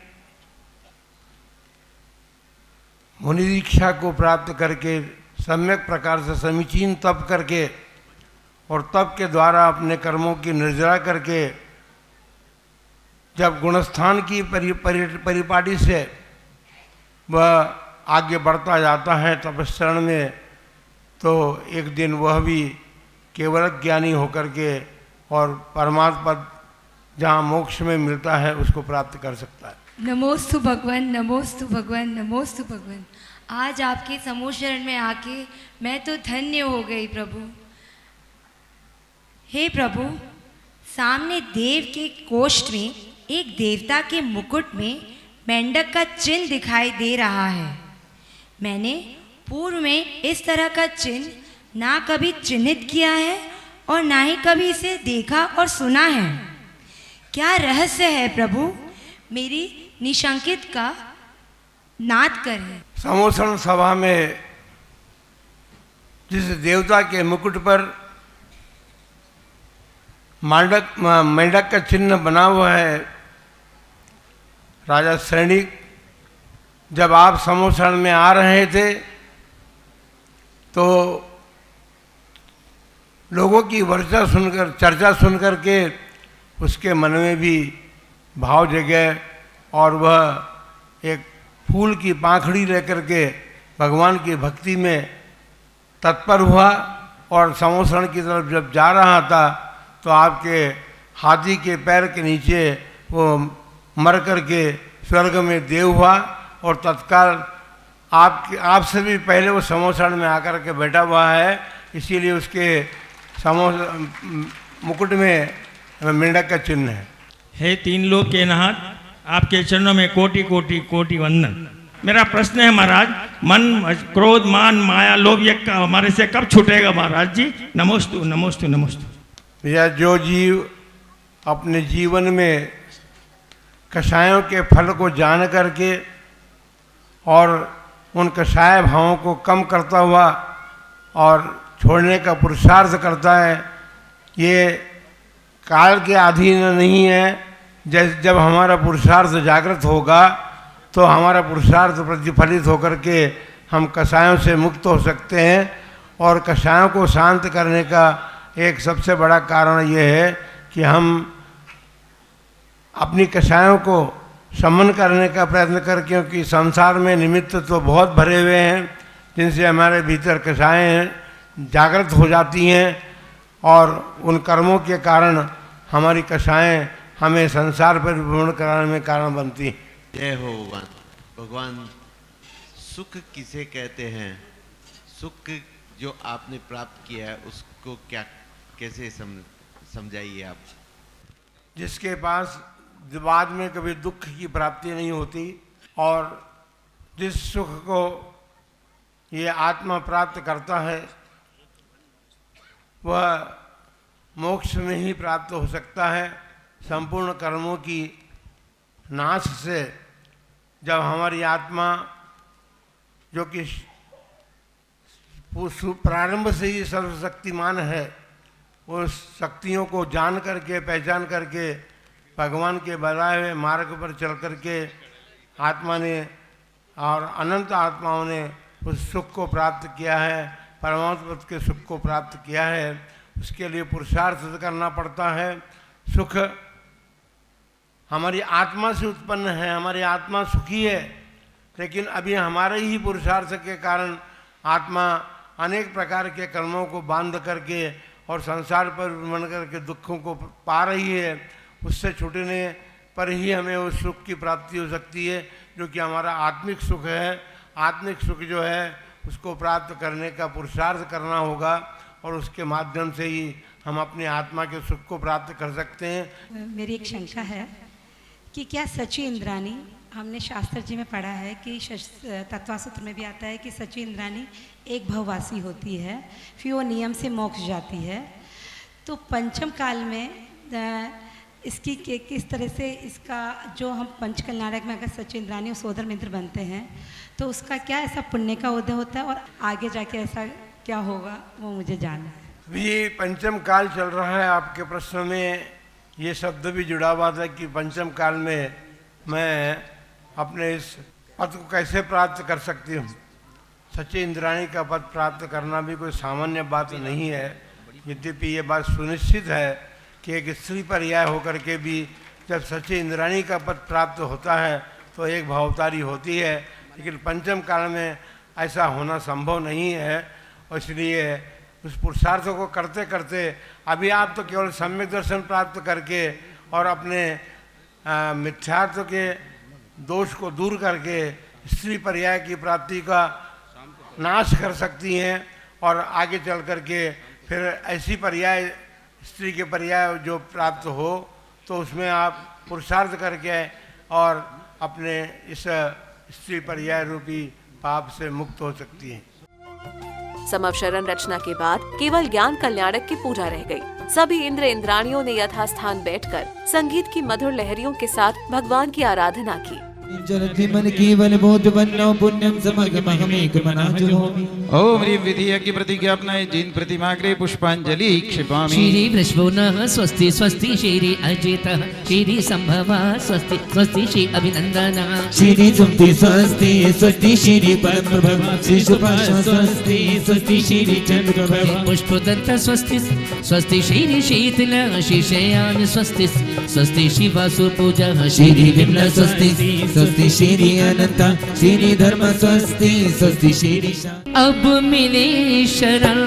मुनि दीक्षा को प्राप्त करके सम्यक प्रकार से समीचीन तप करके और तप के द्वारा अपने कर्मों की निर्जरा करके जब गुणस्थान की परिपाटी से वह आगे बढ़ता जाता है तपस्चरण में, तो एक दिन वह भी केवल ज्ञानी होकर के और परमात्मा पद जहाँ मोक्ष में मिलता है उसको प्राप्त कर सकता है। नमोस्तु भगवान, नमोस्तु भगवान, नमोस्तु भगवान। आज आपके समूह शरण में आके मैं तो धन्य हो गई प्रभु। हे प्रभु, सामने देव के कोष्ठ में एक देवता के मुकुट में मेंढक का चिन्ह दिखाई दे रहा है। मैंने पूर्व में इस तरह का चिन्ह ना कभी चिन्हित किया है और ना ही कभी इसे देखा और सुना है। क्या रहस्य है प्रभु? मेरी निशंकित का नाद करें। समोषण सभा में जिस देवता के मुकुट पर मेंढक का चिन्ह बना हुआ है, राजा श्रेणी जब आप समोषण में आ रहे थे तो लोगों की चर्चा सुनकर के उसके मन में भी भाव जगे और वह एक फूल की पाखड़ी लेकर के भगवान की भक्ति में तत्पर हुआ और समोषण की तरफ जब जा रहा था तो आपके हाथी के पैर के नीचे वो मर करके स्वर्ग में देव हुआ और तत्काल आपसे भी पहले वो समोषण में आकर के बैठा हुआ है। इसीलिए उसके मुकुट में मेंढक का चिन्ह है। हे 3 लोक के नाथ, आपके चरणों में कोटि कोटि कोटि वंदन। मेरा प्रश्न है महाराज, मन क्रोध मान माया लोभ ये हमारे से कब छूटेगा महाराज जी? नमोस्तु नमोस्तु नमोस्तु। भैया, जो जीव अपने जीवन में कषायों के फल को जान करके और उन कषाय भावों को कम करता हुआ और छोड़ने का पुरुषार्थ करता है, ये काल के अधीन नहीं है। जब हमारा पुरुषार्थ जागृत होगा तो हमारा पुरुषार्थ प्रतिफलित होकर के हम कषायों से मुक्त हो सकते हैं। और कषायों को शांत करने का एक सबसे बड़ा कारण ये है कि हम अपनी कषायों को शमन करने का प्रयत्न कर, क्योंकि संसार में निमित्त तो बहुत भरे हुए हैं जिनसे हमारे भीतर कषायें जागृत हो जाती हैं और उन कर्मों के कारण हमारी कषायें हमें संसार पर भ्रमण कराने में कारण बनती हैं। जय हो भगवान। भगवान, सुख किसे कहते हैं? सुख जो आपने प्राप्त किया है उसको क्या कैसे समझाइए आप? जिसके पास बाद में कभी दुख की प्राप्ति नहीं होती और जिस सुख को ये आत्मा प्राप्त करता है वह मोक्ष में ही प्राप्त हो सकता है। संपूर्ण कर्मों की नाश से जब हमारी आत्मा, जो कि प्रारंभ से ही सर्वशक्तिमान है, उस शक्तियों को जान करके पहचान करके भगवान के बताए हुए मार्ग पर चल करके आत्मा ने और अनंत आत्माओं ने उस सुख को प्राप्त किया है, परमात्मा के सुख को प्राप्त किया है। उसके लिए पुरुषार्थ करना पड़ता है। सुख हमारी आत्मा से उत्पन्न है, हमारी आत्मा सुखी है, लेकिन अभी हमारे ही पुरुषार्थ के कारण आत्मा अनेक प्रकार के कर्मों को बांध करके और संसार पर भ्रमण करके दुखों को पा रही है। उससे छूटने पर ही हमें उस सुख की प्राप्ति हो सकती है जो कि हमारा आत्मिक सुख है। आत्मिक सुख जो है उसको प्राप्त करने का पुरुषार्थ करना होगा और उसके माध्यम से ही हम अपने आत्मा के सुख को प्राप्त कर सकते हैं। मेरी एक शंका है कि क्या सची इंद्राणी, हमने शास्त्र जी में पढ़ा है कि तत्वासूत्र में भी आता है कि सची इंद्राणी एक भववासी होती है, फिर वो नियम से मोक्ष जाती है। तो पंचम काल में इसकी किस तरह से इसका जो हम पंचकल्याणक में अगर सची इंद्राणी और सोदर मित्र बनते हैं तो उसका क्या ऐसा पुण्य का उदय होता है और आगे जाके ऐसा क्या होगा वो मुझे जानना है। अभी पंचम काल चल रहा है। आपके प्रश्न में ये शब्द भी जुड़ा हुआ था कि पंचम काल में मैं अपने इस पद को कैसे प्राप्त कर सकती हूँ। सच्ची इंद्राणी का पद प्राप्त करना भी कोई सामान्य बात नहीं है। यद्यपि ये बात सुनिश्चित है कि एक स्त्री पर्याय होकर के भी जब सच्ची इंद्राणी का पद प्राप्त होता है तो एक भावतारी होती है, लेकिन पंचम काल में ऐसा होना संभव नहीं है। और इसलिए उस पुरुषार्थ को करते करते अभी आप तो केवल सम्यक दर्शन प्राप्त करके और अपने मिथ्यात्व के दोष को दूर करके स्त्री पर्याय की प्राप्ति का नाश कर सकती हैं और आगे चल करके फिर ऐसी पर्याय स्त्री के पर्याय जो प्राप्त हो तो उसमें आप पुरुषार्थ करके और अपने इस स्त्री पर्याय रूपी पाप से मुक्त हो सकती हैं। समवशरण रचना के बाद केवल ज्ञान कल्याणक की पूजा रह गई। सभी इंद्र इंद्राणियों ने यथास्थान बैठकर संगीत की मधुर लहरियों के साथ भगवान की आराधना की। जलति मन केवल बोध बन्नो पुण्यम समगमहमेक मनाजुहोमि। ओम ह्रीं विधिय की प्रतिज्ञापनाय जिन प्रतिमाग्रे पुष्पांजलि क्षिपामि। श्री वृषभुनः स्वस्ति स्वस्ति श्री अजितः श्री संभवा स्वस्ति स्वस्ति श्री अभिनंदनः श्री सुमति स्वस्ति स्वस्ति श्री परमप्रभा श्री सुभाष स्वस्ति स्वस्ति श्री चंद्रप्रभा पुष्पदत्त स्वस्ति स्वस्ति श्री शीतल श्री शयान स्वस्ति स्वस्ति श्री वासुपूजः श्री विमल स्वस्ति स्वस्ति श्री अनंता श्री धर्म स्वस्ति स्वस्ति श्री। अब मिले शरण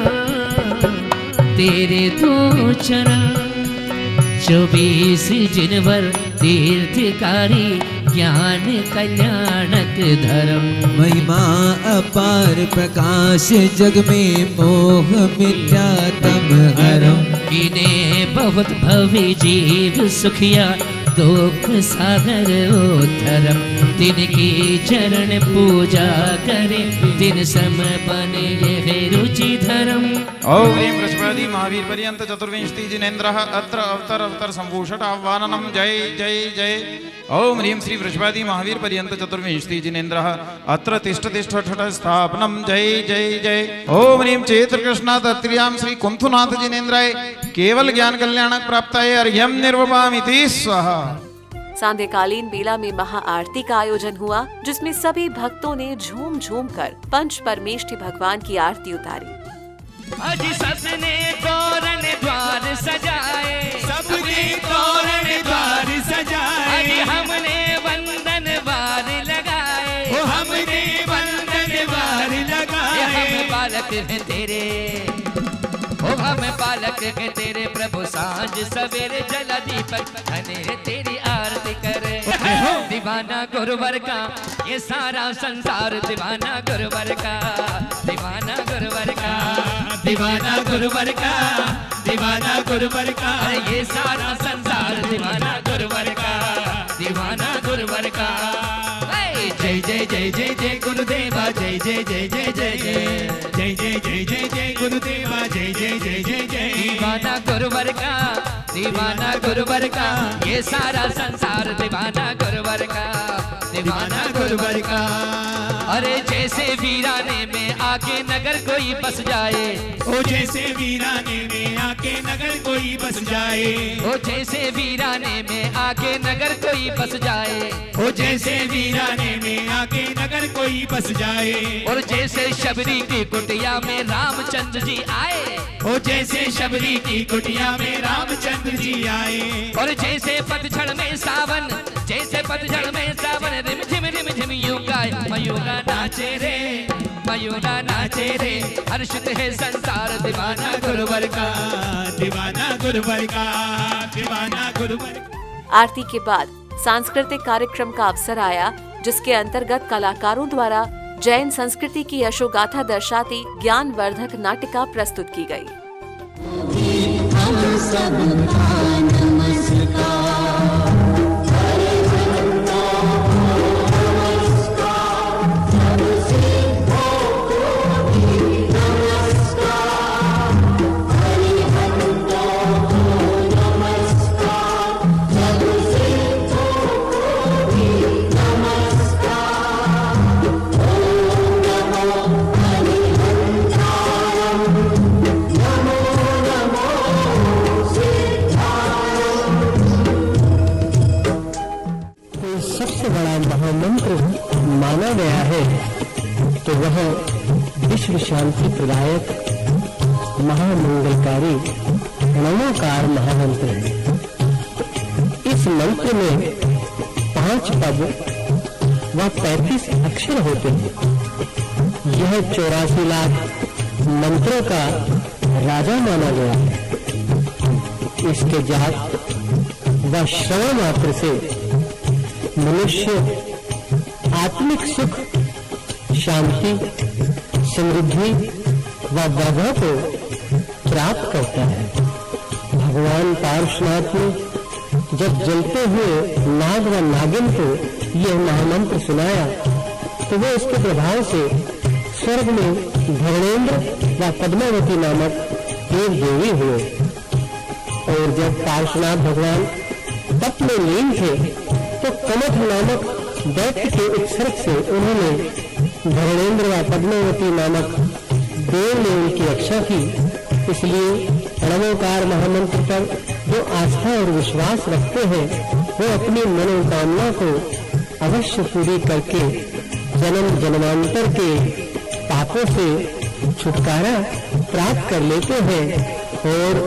तेरे दो चरण 24 जिनवर तीर्थकारी ज्ञान कल्याणक धर्म। महिमा अपार प्रकाश जग में मोह मिथ्या तम हरम। इन्हें बहुत भव जीव सुखिया दुख सागर उद्धरम। तिनकी चरण पूजा करे, तिन सम बने ये रुचि धर्म। ओम ह्रीं बृहस्पति महावीर पर्यंत चतुर्विंशति जिनेन्द्रः अत्र अवतर संभूषट आह्वाननम जय जय जय। ओम ह्रीं श्री बृहस्पति महावीर पर्यंत चतुर्विंशति जिनेन्द्रः अत्र तिष्ठ तिष्ठ ठठ स्थापनम जय जय जय। ओम ह्रीं चेत्र कृष्ण तत्रियां श्री कुंथुनाथ जिनेन्द्राय केवल ज्ञान कल्याणक प्राप्ताय अर्घ्यम निर्वपामिति स्वाहा। सांध्यकालीन बेला में महा आरती का आयोजन हुआ, जिसमें सभी भक्तों ने झूम झूम कर पंच परमेष्ठी भगवान की आरती उतारी। अज सबने तोरण द्वार सजाए, सबने तोरण द्वार सजाए, अज हमने वंदन वार लगाए, ओ हमने वंदन वार लगाए। हम बालक हैं तेरे, ओ हम बालक हैं तेरे प्रभु, सांझ सवेरे जला दीपक धने तेरी आरती करे। दीवाना गुरुवर का ये सारा संसार, दीवाना गुरुवर का, दीवाना गुरुवर का, दीवाना गुरुवर का, दीवाना गुरुवर का, अरे ये सारा संसार दीवाना गुरुवर का, दीवाना गुरुवर का। जय जय जय जय जय गुरुदेवा, जय जय जय जय जय जय, जय जय जय जय जय गुरुदेवा, जय जय जय जय जय। दीवाना गुरुवर का, दीवाना गुरुवर का, ये सारा संसार दीवाना गुरुवर का, दीवाना गुरुवर का। अरे जैसे वीराने में आके नगर कोई बस जाए, ओ जैसे वीराने में आके नगर कोई बस जाए, ओ जैसे वीराने में आके नगर कोई बस जाए, ओ जैसे वीराने में आके नगर कोई बस जाए। और जैसे शबरी की कुटिया में रामचंद्र जी आए, ओ जैसे शबरी की कुटिया में रामचंद्र जी आए। और जैसे पतझड़ में सावन, जैसे पतझड़ में सावन रिम झिम यूं गाए, मयूरा नाचे रे, मयूरा नाचे रे, हर्षित है संसार दीवाना गुरुवर का, दीवाना गुरुवर का, दीवाना गुरुवर का। आरती के बाद सांस्कृतिक कार्यक्रम का अवसर आया, जिसके अंतर्गत कलाकारों द्वारा जैन संस्कृति की यशोगाथा दर्शाती ज्ञानवर्धक नाटिका प्रस्तुत की गई। सबसे बड़ा महामंत्र माना गया है तो वह विश्व शांति प्रदायक महामंगलकारी नमोकार महामंत्र है। इस मंत्र में 5 पद व 35 अक्षर होते हैं। यह 84 लाख मंत्रों का राजा माना गया है। इसके जाप व श्रवण मात्र से मनुष्य आत्मिक सुख, शांति, समृद्धि व वैभव को प्राप्त करता है। भगवान पार्श्वनाथ ने जब जलते हुए नाग व नागिन को यह महामंत्र सुनाया तो वे इसके प्रभाव से स्वर्ग में धरणेन्द्र व पद्मावती नामक देव देवी हुए। और जब पार्श्वनाथ भगवान तप में लीन थे तो कमठ नामक दैत्य के उत्सर्ग से उन्होंने धरणेन्द्र व पद्मावती नामक देव ने उनकी रक्षा की। इसलिए नमोकार महामंत्र पर जो आस्था और विश्वास रखते हैं वो अपनी मनोकामना को अवश्य पूरी करके जन्म जन्मांतर के पापों से छुटकारा प्राप्त कर लेते हैं। और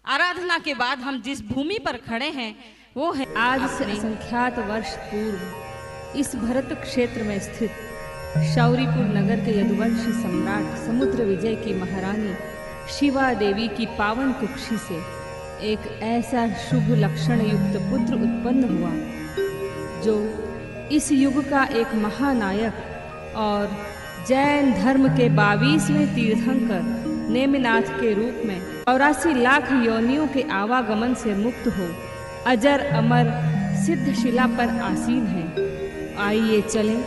आराधना के बाद हम जिस भूमि पर खड़े हैं वो है आज से असंख्यात वर्ष पूर्व इस भरत क्षेत्र में स्थित शौरीपुर नगर के यदुवंशी सम्राट समुद्र विजय की महारानी शिवा देवी की पावन कुक्षी से एक ऐसा शुभ लक्षण युक्त पुत्र उत्पन्न हुआ जो इस युग का एक महानायक और जैन धर्म के 22वें तीर्थंकर नेमिनाथ के रूप में 84 लाख योनियों के आवागमन से मुक्त हो अजर अमर सिद्ध शिला पर आसीन है। आइए चलें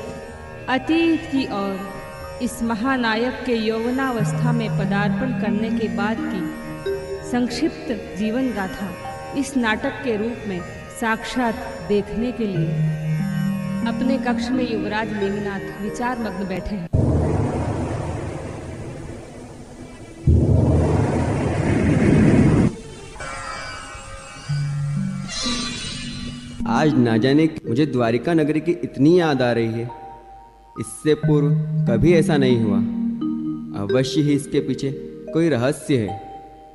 अतीत की ओर। इस महानायक के यौवनावस्था में पदार्पण करने के बाद की संक्षिप्त जीवन गाथा इस नाटक के रूप में साक्षात देखने के लिए अपने कक्ष में युवराज नेमिनाथ विचार मग्न बैठे हैं। आज ना जाने मुझे द्वारिका नगरी की इतनी याद आ रही है, इससे पूर्व कभी ऐसा नहीं हुआ। अवश्य ही इसके पीछे कोई रहस्य है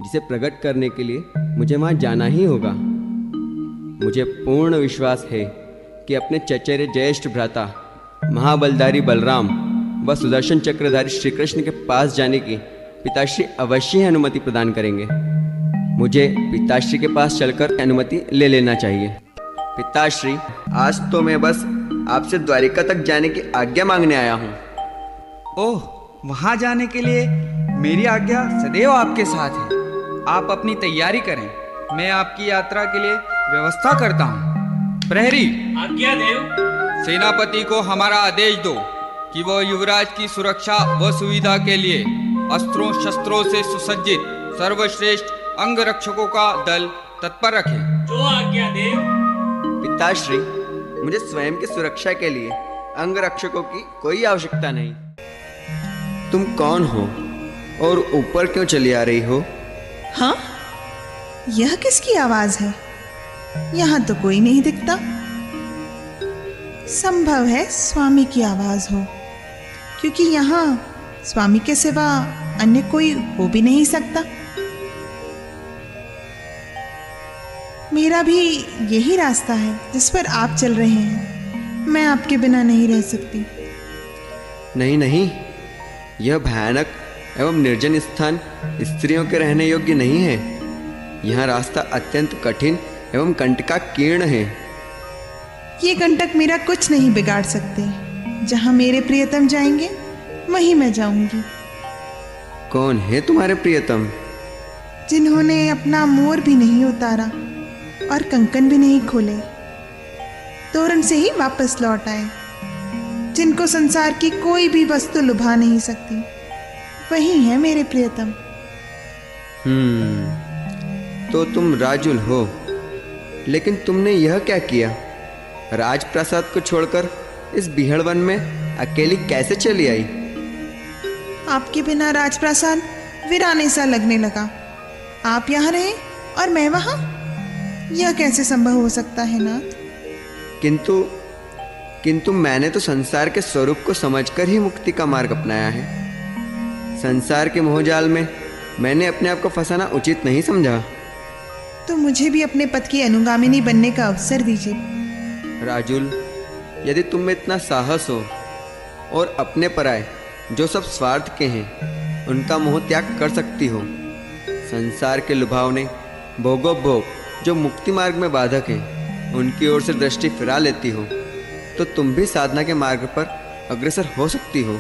जिसे प्रकट करने के लिए मुझे वहाँ जाना ही होगा। मुझे पूर्ण विश्वास है कि अपने चचेरे ज्येष्ठ भ्राता महाबलधारी बलराम व सुदर्शन चक्रधारी श्री कृष्ण के पास जाने की पिताश्री अवश्य ही अनुमति प्रदान करेंगे। मुझे पिताश्री के पास चलकर अनुमति ले लेना चाहिए। पिताश्री, आज तो मैं बस आपसे द्वारिका तक जाने की आज्ञा मांगने आया हूँ। ओह, वहाँ जाने के लिए मेरी आज्ञा सदैव आपके साथ है। आप अपनी तैयारी करें, मैं आपकी यात्रा के लिए व्यवस्था करता हूँ। प्रहरी, आज्ञा देव। सेनापति को हमारा आदेश दो कि वह युवराज की सुरक्षा व सुविधा के लिए अस्त्रों शस्त्रों से सुसज्जित सर्वश्रेष्ठ अंगरक्षकों का दल तत्पर रखे। जो आज्ञा देव। पिताश्री, मुझे स्वयं की सुरक्षा के लिए अंगरक्षकों की कोई आवश्यकता नहीं। तुम कौन हो और ऊपर क्यों चली आ रही हो? हाँ, यह किसकी आवाज है? यहाँ तो कोई नहीं दिखता। संभव है स्वामी की आवाज हो, क्योंकि यहाँ स्वामी के सिवा अन्य कोई हो भी नहीं सकता। मेरा भी यही रास्ता है जिस पर आप चल रहे हैं। मैं आपके बिना नहीं रह सकती। नहीं नहीं, यह भयानक एवं निर्जन स्थान स्त्रियों के रहने योग्य नहीं है। यहाँ रास्ता अत्यंत कठिन एवं कंटकाकीर्ण है। ये कंटक मेरा कुछ नहीं बिगाड़ सकते। जहाँ मेरे प्रियतम जाएंगे वहीं मैं जाऊंगी। कौन है तुम्हारे प्रियतम? जिन्होंने अपना मोर भी नहीं उतारा और कंकन भी नहीं खोले, तोरण से ही वापस लौट आए, जिनको संसार की कोई भी वस्तु लुभा नहीं सकती, वही है मेरे प्रियतम। तो तुम राजुल हो, लेकिन तुमने यह क्या किया? राजप्रासाद को छोड़कर इस बिहड़ वन में अकेली कैसे चली आई? आपके बिना राजप्रासाद वीराने सा लगने लगा। आप यहाँ रहे और मैं वहाँ? यह कैसे संभव हो सकता है नाथ? किंतु मैंने तो संसार के स्वरूप को समझकर ही मुक्ति का मार्ग अपनाया है। संसार के मोहजाल में मैंने अपने आप को फंसाना उचित नहीं समझा। तो मुझे भी अपने पद की अनुगामिनी बनने का अवसर दीजिए। राजुल, यदि तुम में इतना साहस हो और अपने पराये जो सब स्वार्थ के हैं उनका मोह त्याग कर सकती हो, संसार के लुभावने भोगोपभोग जो मुक्ति मार्ग में बाधक हैं उनकी ओर से दृष्टि फिरा लेती हो, तो तुम भी साधना के मार्ग पर अग्रसर हो सकती हो।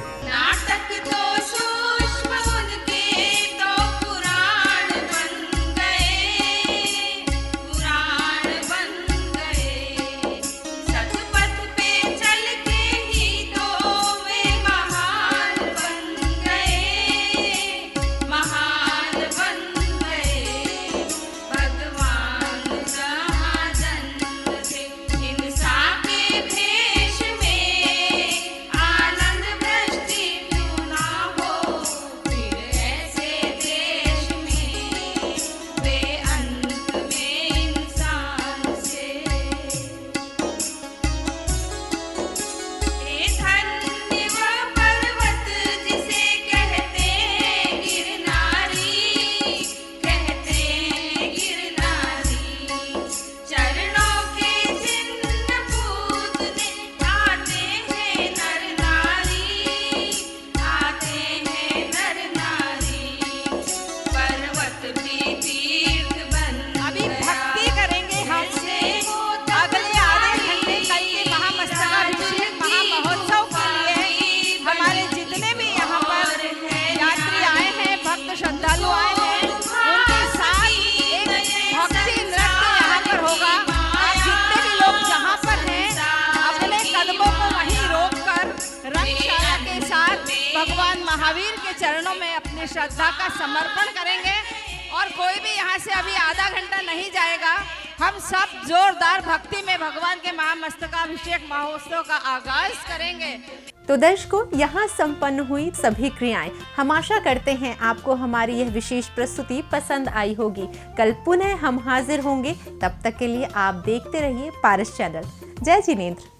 भगवान महावीर के चरणों में अपनी श्रद्धा का समर्पण करेंगे और कोई भी यहाँ से अभी आधा घंटा नहीं जाएगा। हम सब जोरदार भक्ति में भगवान के महामस्तकाभिषेक महोत्सव का आगाज करेंगे। तो दर्शकों, यहाँ संपन्न हुई सभी क्रियाएं। हम आशा करते हैं आपको हमारी यह विशेष प्रस्तुति पसंद आई होगी। कल पुनः हम हाजिर होंगे, तब तक के लिए आप देखते रहिए पारस चैनल। जय जिनेंद्र।